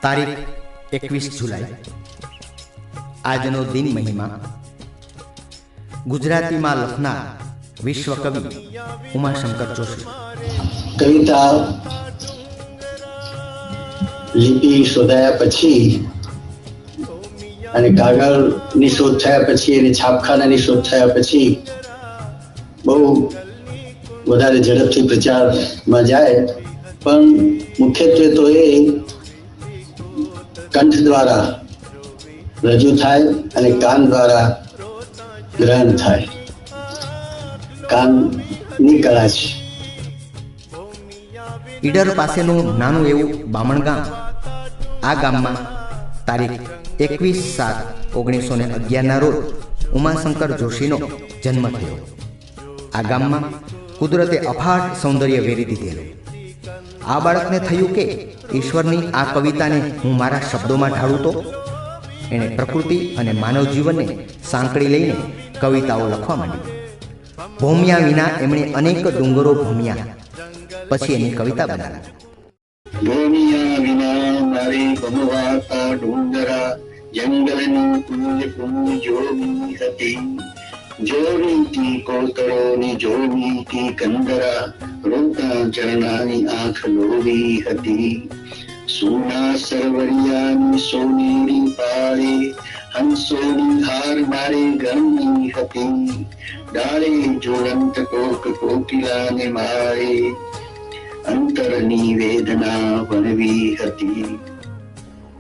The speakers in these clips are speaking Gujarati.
તારીખ 21 જુલાઈ આજનો દિન મહિમા ગુજરાતીમાં લખનાર વિશ્વકવિ ઉમાશંકર જોશી. કવિતા લિપિ શોધાયા પછી અને કાગળની શોધ થયા પછી અને છાપખાનાની શોધ થયા પછી બહુ વધારે ઝડપથી પ્રચારમાં જાય, પણ મુખ્યત્વે તો એ કંઠ દ્વારા રજૂ થાય અને કાન દ્વારા ગ્રહણ થાય. કાનની કળા છે. ઈડર પાસેનું નાનું એવું બામણ ગામ. આ ગામમાં તારીખ 21/7/1911 રોજ ઉમાશંકર જોશીનો જન્મ થયો. આ ગામમાં કુદરતે અફાટ સૌંદર્ય વેરી દીધેલું. આ બાળકને થયું કે ઈશ્વરની આ કવિતાને હું મારા શબ્દોમાં ઢાળું તો. એણે પ્રકૃતિ અને માનવ જીવનને સાંકળી લઈને કવિતાઓ લખવા માંડી. ભૂમ્યા વિના એમણે અનેક ડુંગરો ભૂમ્યા, પછી એની કવિતા બનાવી. ભૂમિયા વિના મારે ભમવાતા ડુંગરા, જંગલની કુંજ કુંજ જોવી હતી. જોવીતી કોતરોની જોવીતી કંદરા, રોતા ચરણાની આંખ લોવી હતી. સોના સરવરિયાની સોનેરી પાળે, હંસોની હાર મારે ગમની હતી. ડાળે જ્વલંત કોક કોકિલાને મારે, અંતરની વેદના વણવી હતી.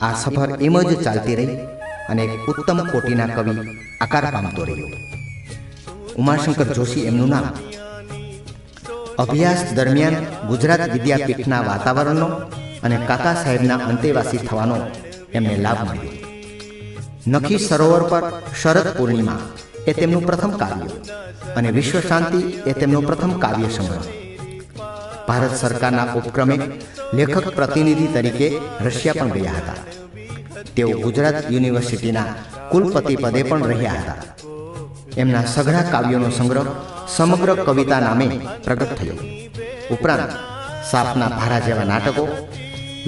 આ સફર એમ જ ચાલતી રહી અને એક ઉત્તમ કોટીના કવિ આકાર પામતો રહ્યો. ઉમાશંકર જોશી એમનું નામ. અભ્યાસ દરમિયાન ગુજરાત વિદ્યાપીઠના વાતાવરણનો અને કાકા સાહેબના અંતેવાસી થવાનો એમને લાભ મળ્યો. નખી સરોવર પર શરદ પૂર્ણિમા એ તેમનું પ્રથમ કાવ્ય અને વિશ્વ શાંતિ એ તેમનો પ્રથમ કાવ્ય સંગ્રહ. ભારત સરકારના ઉપક્રમે લેખક પ્રતિનિધિ તરીકે રશિયા પણ ગયા હતા. તેઓ ગુજરાત યુનિવર્સિટીના કુલપતિ પદે પણ રહ્યા હતા. એમના સઘળા કાવ્યોનો સંગ્રહ સમગ્ર કવિતા નામે પ્રગટ થયો. ઉપરાંત સાપના ભારા જેવા નાટકો,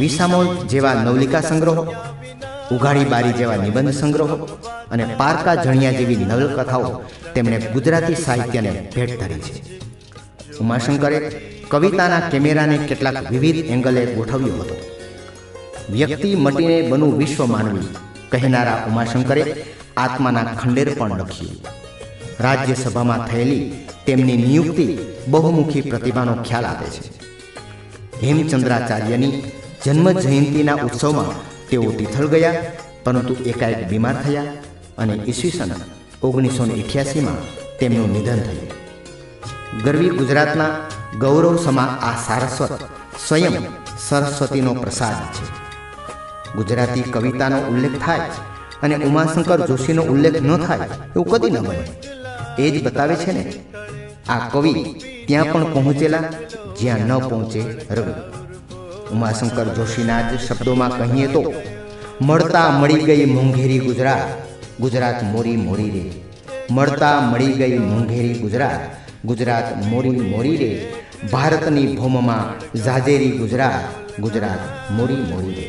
વિસામોલ જેવા નવલિકા સંગ્રહો, ઉઘાડી બારી જેવા નિબંધ સંગ્રહો અને પારકા જણિયા જેવી નવલકથાઓ તેમણે ગુજરાતી સાહિત્યને ભેટ ધરી છે. ઉમાશંકરે કવિતાના કેમેરાને કેટલાક વિવિધ એંગલે ગોઠવ્યો હતો. વ્યક્તિ મટીને બનવું વિશ્વ માનવી કહેનારા ઉમાશંકરે આત્માના ખંડેર પણ લખ્યું. રાજ્યસભામાં થયેલી તેમની નિયુક્તિ બહુમુખી પ્રતિભાનો ખ્યાલ આપે છે. હેમચંદ્રાચાર્યની જન્મ જયંતિના ઉત્સવમાં તેઓ તિથલ ગયા, પરંતુ એકાએક બીમાર થયા અને ઈસવીસન 1988માં તેમનું નિધન થયું. ગરવી ગુજરાતના ગૌરવ સમા આ સારસ્વત સ્વયં સરસ્વતીનો પ્રસાદ છે. ગુજરાતી કવિતાનો ઉલ્લેખ થાય અને ઉમાશંકર જોશીનો ઉલ્લેખ ન થાય એવું કદી ન બને. એ જ બતાવે છે ને આ કવિ ત્યાં પણ પહોંચેલા જ્યાં ન પહોંચે રવિ. ઉમાશંકર જોશીના જ શબ્દોમાં કહીએ તો, મળતા મળી ગઈ મોંઘેરી ગુજરાત, ગુજરાત મોરી મોરી રે. મળતા મળી ગઈ મોંઘેરી ગુજરાત, ગુજરાત મોરી મોરી રે. ભારતની ભૂમમાં ઝાઝેરી ગુજરાત, ગુજરાત મોરી મોરી રે.